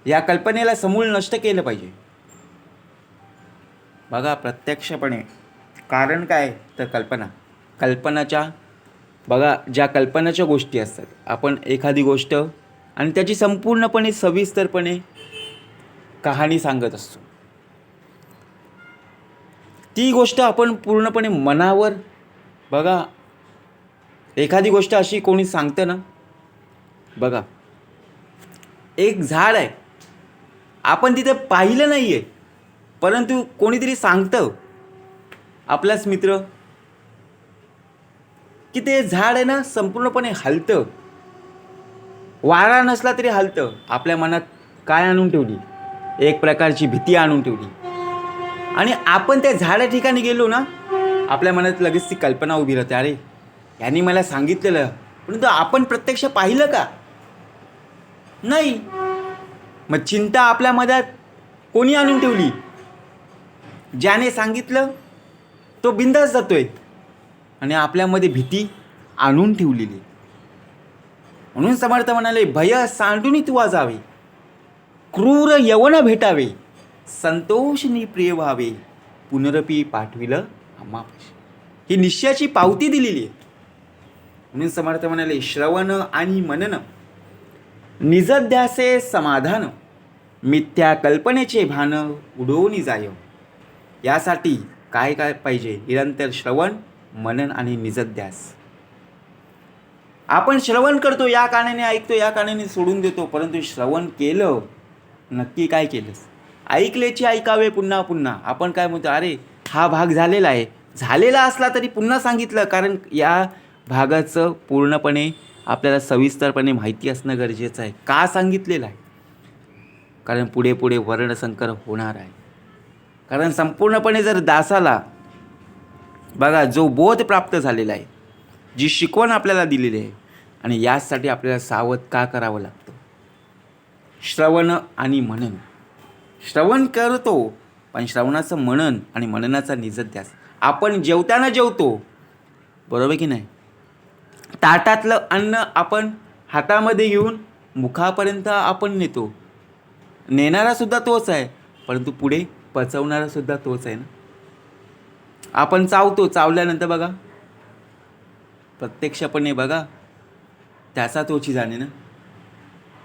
या कल्पनेला समूळ नष्ट केलं पाहिजे. बघा प्रत्यक्षपणे कारण काय तर कल्पना. कल्पनाच्या, बघा ज्या कल्पनाच्या गोष्टी असतात, आपण एखादी गोष्ट आणि त्याची संपूर्णपणे सविस्तरपणे कहाणी सांगत असतो. ती गोष्ट आपण पूर्णपणे मनावर, बघा एखादी गोष्ट अशी कोणी सांगतं ना, बघा एक झाड आहे, आपण तिथे पाहिलं नाही आहे, परंतु कोणीतरी सांगतं, आपलाच मित्र, की ते झाड आहे ना संपूर्णपणे हलतं, वारा नसला तरी हलतं. आपल्या मनात काय आणून ठेवली, एक प्रकारची भीती आणून ठेवली, आणि आपण त्या झाडा ठिकाणी गेलो ना, आपल्या मनात लगेच ती कल्पना उभी राहते, अरे यांनी मला सांगितलेलं, परंतु आपण प्रत्यक्ष पाहिलं का, नाही. मग चिंता आपल्या मनात कोणी आणून ठेवली, ज्याने सांगितलं तो बिंदास जातोय, आणि आपल्यामध्ये भीती आणून ठेवलेली. म्हणून समर्थ म्हणाले, भय सांडून तू जावे, क्रूर यवन भेटावे, संतोषनी प्रिय व्हावे, पुनरपी पाठविलं आम्हापाशी. ही निश्चयाची पावती दिलेली आहे. म्हणून समर्थ म्हणाले, श्रवण आणि मनन, निजध्यासे समाधान, मिथ्या कल्पनेचे भान उडवून जाय. यासाठी काय काय पाहिजे, निरंतर श्रवण, मनन आणि निजध्यास. आपण श्रवण करतो, या कारणाने ऐकतो, या कारणाने सोडून देतो, परंतु श्रवण केलं, नक्की काय केलंस, ऐकल्याचे ऐकावे पुन्हा पुन्हा. आपण काय म्हणतो, अरे हा भाग झालेला आहे, झालेला असला तरी पुन्हा सांगितलं, कारण या भागाचं पूर्णपणे आपल्याला सविस्तरपणे माहिती असणं गरजेचं आहे. का सांगितलेलं आहे, कारण पुढे पुढे वर्णसंकर होणार आहे. कारण संपूर्णपणे जर दासाला, बघा जो बोध प्राप्त झालेला आहे, जी शिकवण आपल्याला दिलेली आहे, आणि यासाठी आपल्याला सावध का करावं लागतं, श्रवण आणि मनन. श्रवण करतो, पण श्रवणाचं मनन आणि मननाचा निजध्यास. आपण जेवताना जेवतो, बरोबर की नाही, ताटातलं अन्न आपण हातामध्ये घेऊन मुखापर्यंत आपण नेतो, नेणारा सुद्धा तोच आहे, परंतु पुढे पचवणारा सुद्धा तोच आहे ना. आपण चावतो, चावल्यानंतर बघा प्रत्यक्षपणे बघा त्याचा तोची जाणे ना.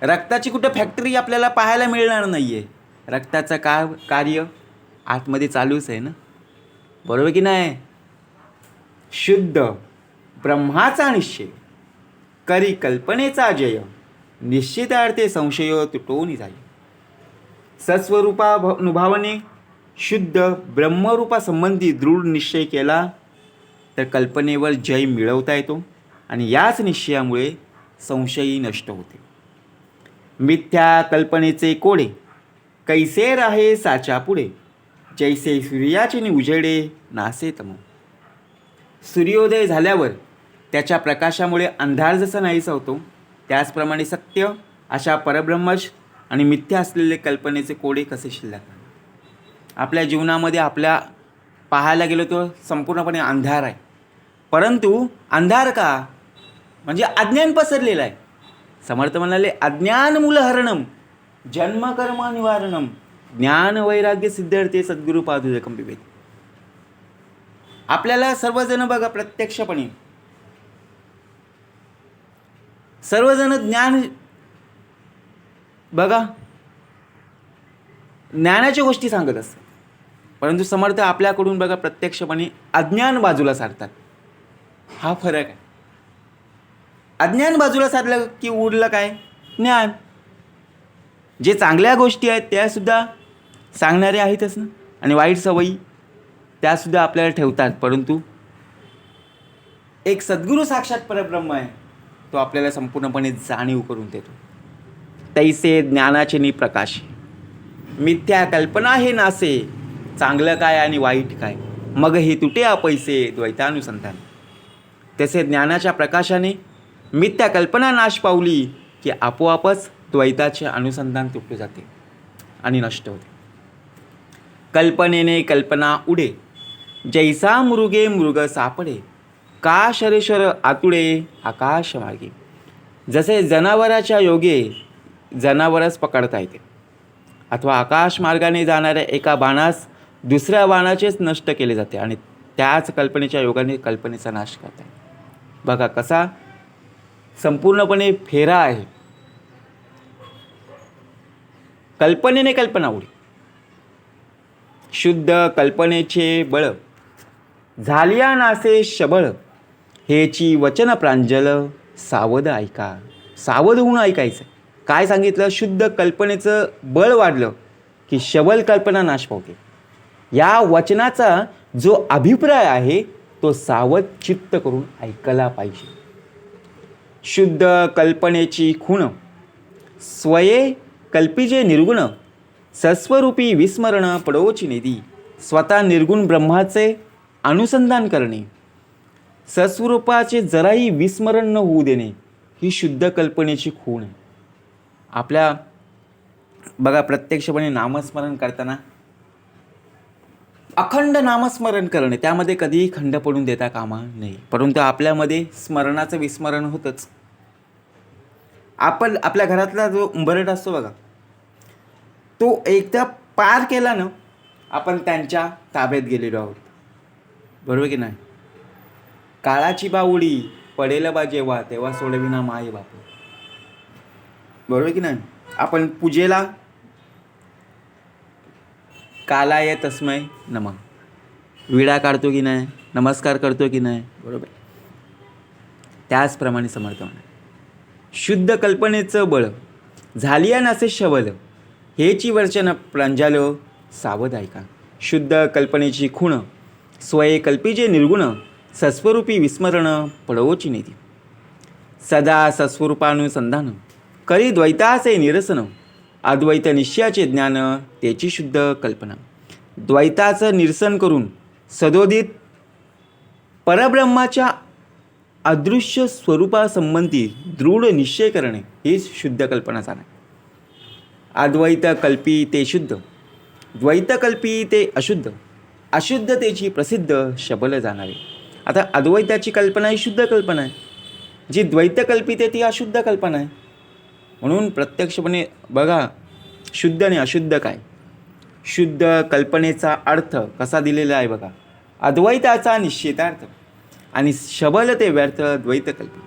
रक्ताची कुठं फॅक्टरी आपल्याला पाहायला मिळणार नाही आहे, रक्ताचं कार्य आतमध्ये चालूच आहे ना, बरोबर की नाही. शुद्ध ब्रह्माचा निश्चय, करी कल्पनेचा जय, निश्चितार्थे संशय तुटवून जाई. सत्स्वरूपानुभावाने शुद्ध ब्रह्मरूपा संबंधी दृढ निश्चय केला तर कल्पनेवर जय मिळवता येतो, आणि याच निश्चयामुळे संशयही नष्ट होते. मिथ्या कल्पनेचे कोडे, कैसे राहे साच्या पुढे, जैसे सूर्याचे उजेडे नासे तम. सूर्योदय झाल्यावर त्याच्या प्रकाशामुळे अंधार जसा नाहीसा होतो, त्याचप्रमाणे सत्य अशा परब्रह्मच आणि मिथ्या असलेले कल्पनेचे कोडे कसे शिल्लक. आपल्या जीवनामध्ये आपल्या पाहायला गेलो तर संपूर्णपणे अंधार आहे. परंतु अंधार का? म्हणजे अज्ञान पसरलेलं आहे. समर्थ म्हणाले अज्ञान मूलहरणम जन्मकर्म निवारणम ज्ञान वैराग्य सिद्धार्थे सद्गुरु पादुकं पिबेत. आपल्याला सर्वजण बघा प्रत्यक्षपणे सर्वजण ज्ञान बघा ज्ञानाच्या गोष्टी सांगत असतात, परंतु समर्थ आपल्याकडून बघा प्रत्यक्षपणे अज्ञान बाजूला सारतात. हा फरक आहे. अज्ञान बाजूला सारलं की उरलं काय? ज्ञान. जे चांगल्या गोष्टी आहेत त्यासुद्धा सांगणारे आहेतच ना, आणि वाईट सवयी त्यासुद्धा आपल्याला ठेवतात, परंतु एक सद्गुरू साक्षात परब्रह्म आहे, तो आपल्याला संपूर्णपणे जाणीव करून देतो. तैसे ज्ञानाचे निप्रकाश मिथ्या कल्पना हे नासे, चांगलं काय आणि वाईट काय, मग हे तुटे अपैसे द्वैतानुसंधान. तसे ज्ञानाच्या प्रकाशाने मिथ्या कल्पना नाश पावली की आपोआपच द्वैताचे अनुसंधान तुटले जाते आणि नष्ट होते. कल्पनेने कल्पना उडे, जैसा मृगे मृग सापडे, का शरेश्वर आतुडे आकाश मार्गे. जसे जनावराच्या योगे जनावरच पकडता येते, अथवा आकाश मार्गाने जाणाऱ्या एका बाणास दुसऱ्या बाणाचेच नष्ट केले जाते, आणि त्याच कल्पनेच्या योगाने कल्पनेचा नाश करता येते. बघा कसा संपूर्णपणे फेरा आहे. कल्पनेने कल्पना उडी, शुद्ध कल्पनेचे बळ, झालिया नासे शबळ, हेची वचन प्रांजल, सावध ऐका. सावध होऊन ऐकायचं. काय सांगितलं? शुद्ध कल्पनेचं बळ वाढलं की शबल कल्पना नाश पावते. या वचनाचा जो अभिप्राय आहे तो सावध चित्त करून ऐकला पाहिजे. शुद्ध कल्पनेची खूण, स्वये कल्पिजे निर्गुण, सस्वरूपी विस्मरण पडोची निधी. स्वतः निर्गुण ब्रह्माचे अनुसंधान करणे, सस्वरूपाचे जराही विस्मरण न होऊ देणे, ही शुद्ध कल्पनेची खूण आहे. आपल्या बघा प्रत्यक्षपणे नामस्मरण करताना अखंड नामस्मरण करणे, त्यामध्ये कधीही खंड पडून देता कामा नये. परंतु आपल्यामध्ये स्मरणाचं विस्मरण होतंच. आपण आपल्या घरातला जो उंबरट असतो बघा, तो एकदा पार केला ना, आपण त्यांच्या ताब्यात गेलेलो आहोत. बरोबर की नाही? काळाची बावडी पडेल बा जेव्हा, तेव्हा सोडविना माय बाप. बरोबर की नाही? आपण पूजेला कालाय तस्मै नमः विडा काढतो की नाही, नमस्कार करतो की नाही, बरोबर. त्याचप्रमाणे समर्थ म्हणा शुद्ध कल्पनेचं बळ, झालिया नासे शबल, हेची वचन प्रांजल, सावध ऐका. शुद्ध कल्पनेची खूण, स्वये कल्पिजे निर्गुण, सस्वरूपी विस्मरण पडवोची निधी. सदा सस्वरूपानुसंधान, करी द्वैताचे निरसन, अद्वैत निश्चयाचे ज्ञान, त्याची शुद्ध कल्पना. द्वैताचं निरसन करून सदोदित परब्रह्माच्या अदृश्य स्वरूपासंबंधी दृढ निश्चय करणे, हीच शुद्ध कल्पना झाली. अद्वैत कल्पी ते शुद्ध, द्वैत कल्पी ते अशुद्ध, अशुद्धतेची प्रसिद्ध शबल जाणारे. आता अद्वैताची कल्पना ही शुद्ध कल्पना आहे, जी द्वैत कल्पिते ती अशुद्ध कल्पना आहे. म्हणून प्रत्यक्षपणे बघा शुद्ध आणि अशुद्ध काय. शुद्ध कल्पनेचा अर्थ कसा दिलेला आहे बघा, अद्वैताचा निश्चितार्थ, आणि शबल ते व्यर्थ द्वैत कल्पना.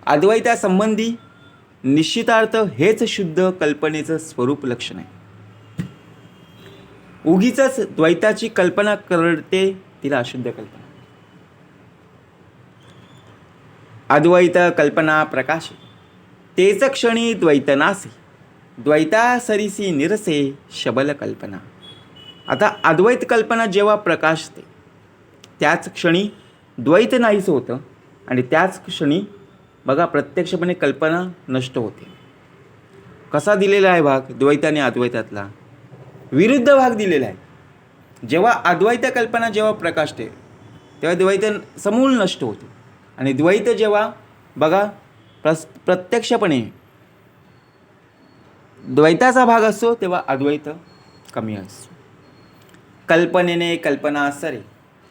अद्वैतासंबंधी निश्चितार्थ हेच शुद्ध कल्पनेचं स्वरूप लक्षण आहे. उगीच द्वैताची कल्पना करते तिला अशुद्ध कल्पना. अद्वैत कल्पना प्रकाशे, तेच क्षणी द्वैत नासे, द्वैता सरिसी निरसे शबल कल्पना. आता अद्वैत कल्पना जेव्हा प्रकाशते त्याच क्षणी द्वैत नाहीच होतं, आणि त्याच क्षणी बघा प्रत्यक्षपणे कल्पना नष्ट होते. कसा दिलेला आहे भाग? द्वैत आणि अद्वैतातला विरुद्ध भाग दिलेला आहे. जेव्हा अद्वैत कल्पना जेव्हा प्रकाशते तेव्हा द्वैत समूळ नष्ट होते, आणि द्वैत जेव्हा बघा प्रत्यक्षपणे द्वैताचा भाग असतो तेव्हा अद्वैत कमी असतो. कल्पनेने कल्पना सरे,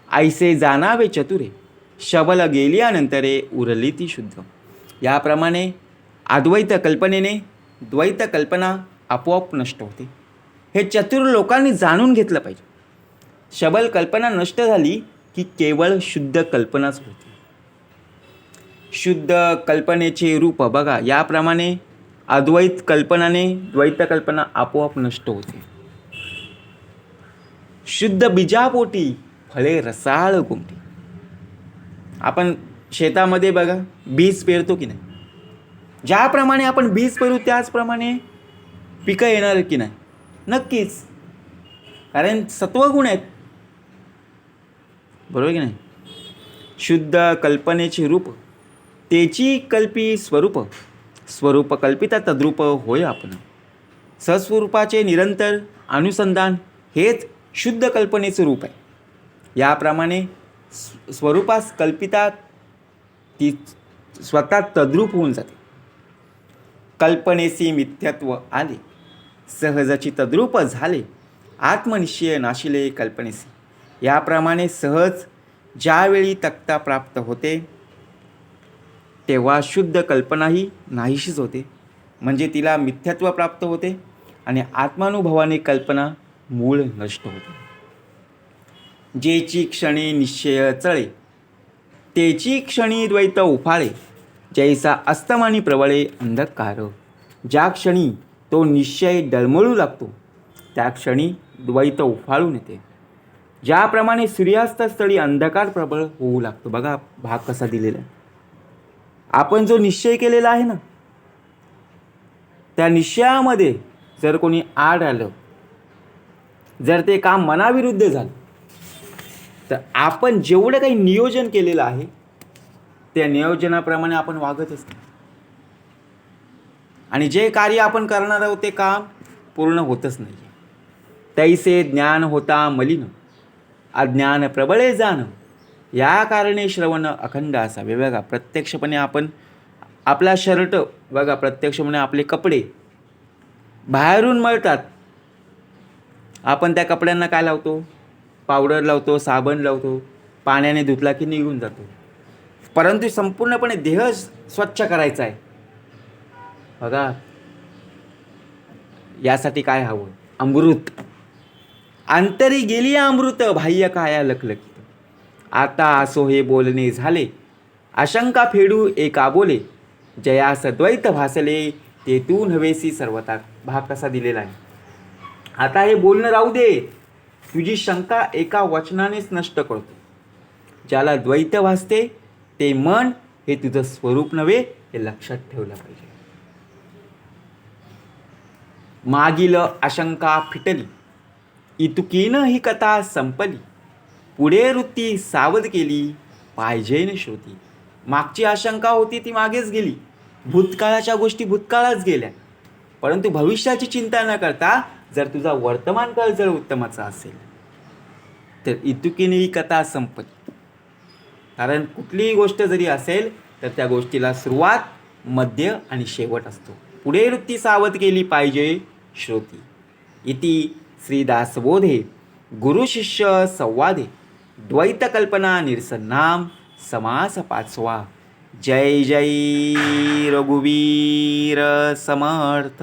ऐसे जाणावे चतुरे, शबल गेल्यानंतरे उरली ती शुद्ध. याप्रमाणे अद्वैत कल्पनेने द्वैत कल्पना आपोआप नष्ट होते. हे चतुर लोकांनी जाणून घेतलं पाहिजे. शबल कल्पना नष्ट झाली की केवळ शुद्ध कल्पनाच होती. शुद्ध कल्पनेचे रूप बघा, याप्रमाणे अद्वैत कल्पनाने द्वैत कल्पना आपोआप नष्ट होते. शुद्ध बीजापोटी फळे रसाळ गोमटी. आपण शेतामध्ये बघा बीज पेरतो की नाही, ज्याप्रमाणे आपण बीज पेरू त्याचप्रमाणे पिकं येणार की नाही, नक्कीच, कारण सत्वगुण आहेत, बरोबर की नाही. शुद्ध कल्पनेचे रूप तेची कल्पी स्वरूप, स्वरूप कल्पिता तद्रूप होय आपण. सस्वरूपाचे निरंतर अनुसंधान हेच शुद्ध कल्पनेचे रूप आहे. याप्रमाणे स्वरूपास कल्पिता ती स्वतः तद्रूप होऊन जाते. कल्पनेसी मिथ्यत्व आले, सहजची तद्रूप झाले, आत्मनिश्चय नाशिले कल्पनेसी. याप्रमाणे सहज ज्यावेळी तक्ता प्राप्त होते तेव्हा शुद्ध कल्पनाही नाहीशीच होते, म्हणजे तिला मिथ्यत्व प्राप्त होते आणि आत्मानुभवाने कल्पना मूळ नष्ट होते. जेची क्षणी निश्चय चळे, तेची क्षणी द्वैत उफाळे, जैसा अस्तमानी प्रवळे अंधकार. ज्या क्षणी तो निश्चय डळमळू लागतो त्या क्षणी द्वैत उफाळून येते. ज्याप्रमाणे सूर्यास्तस्थळी अंधकार प्रबळ होऊ लागतो. बघा भाग कसा दिलेला आहे. आपण जो निश्चय केलेला आहे ना, त्या निश्चयामध्ये जर कोणी आड आलं, जर ते काम मनाविरुद्ध झालं, तर आपण जेवढं काही नियोजन केलेलं आहे त्या नियोजनाप्रमाणे आपण वागतच नाही, आणि जे कार्य आपण करणार आहोत ते काम पूर्ण होतच नाही. तैसे ज्ञान होता मलिन, अज्ञान प्रबळे जाण, या कारणे श्रवण अखंड असावे. बघा प्रत्यक्षपणे आपण आपला शर्ट बघा, प्रत्यक्षपणे आपले कपडे बाहेरून मळतात, आपण त्या कपड्यांना काय लावतो, पावडर लावतो, साबण लावतो, पाण्याने धुतला की निघून जातो. परंतु संपूर्णपणे देह स्वच्छ करायचा आहे बघा, यासाठी काय हवं, अमृत. अंतरी गेली अमृत, बाह्य काया लखलखित. आता असो हे बोलणे झाले, आशंका फेडू एका बोले, जयास द्वैत भासले ते तू नव्हेसी सर्वता. भाग कसा दिलेला आहे. आता हे बोलणं राहू दे, तुझी शंका एका वचनानेच नष्ट करतो. ज्याला द्वैत भासते ते मन हे तुझं स्वरूप नव्हे हे लक्षात ठेवलं पाहिजे. मागील आशंका फिटली, इतुकीनं ही कथा संपली, पुढे वृत्ती सावध केली, पाहिजे न श्रुती. मागची आशंका होती ती मागेच गेली, भूतकाळाच्या गोष्टी भूतकाळाच गेल्या, परंतु भविष्याची चिंता न करता जर तुझा वर्तमान काळ जर उत्तमाचा असेल तर इतुकीने ही कथा संपली. कारण कुठलीही गोष्ट जरी असेल तर त्या गोष्टीला सुरुवात, मध्य आणि शेवट असतो. पुढे वृत्ती सावध केली पाहिजे श्रोती. इति श्रीदासबोधे गुरुशिष्य संवादे द्वैत कल्पना निरसन्नाम समास 5वा. जय जय रघुवीर समर्थ.